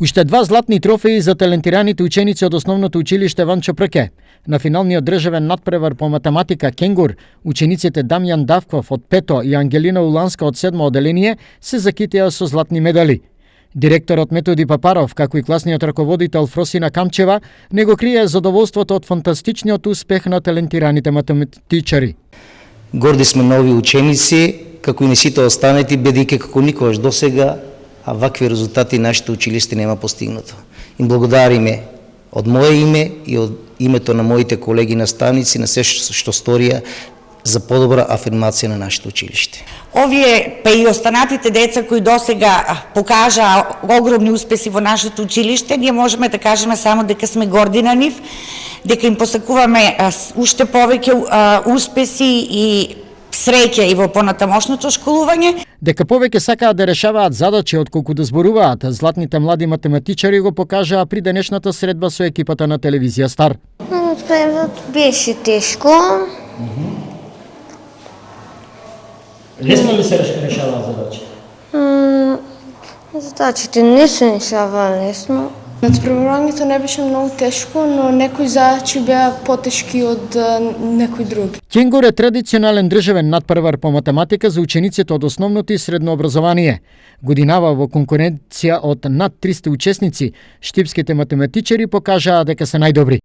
Уште 2 златни трофеи за талентираните ученици од основното училиште Ванчо Прке. На финалниот државен надпревар по математика Кенгур, учениците Дамјан Давков од 5 и Ангелина Уланска од 7 оделение се закитија со златни медали. Директорот Методи Папаров, како и класниот раководител Фросина Камчева, не го крие задоволството од фантастичниот успех на талентираните математичари. Горди сме на овие ученици, како и на сите останати, бидејќи како никогаш досега а вакви резултати нашите училиште нема постигнато. Им благодариме од мое име и од името на моите колеги наставници на се што сторија за подобра афирмација на нашето училиште. Овие, па и останатите деца кои досега покажаа огромни успеси во нашето училиште, ние можеме да кажеме само дека сме горди на нив, дека им посакуваме уште повеќе успеси и среќа и во понатамошното школување. Дека повеќе сакаат да решаваат задачи отколку да зборуваат, златните млади математичари го покажаа при денешната средба со екипата на телевизија Стар. Превод беше тешко. Лесно ли се решаваат задачи? Задачите не се решаваа лесно. Надпреварувањето не беше многу тешко, но некои задачи беа потешки од некои други. Кенгур е традиционален државен надпревар по математика за учениците од основното и средно образование. Годинава во конкуренција од над 300 учесници, штипските математичари покажаа дека се најдобри.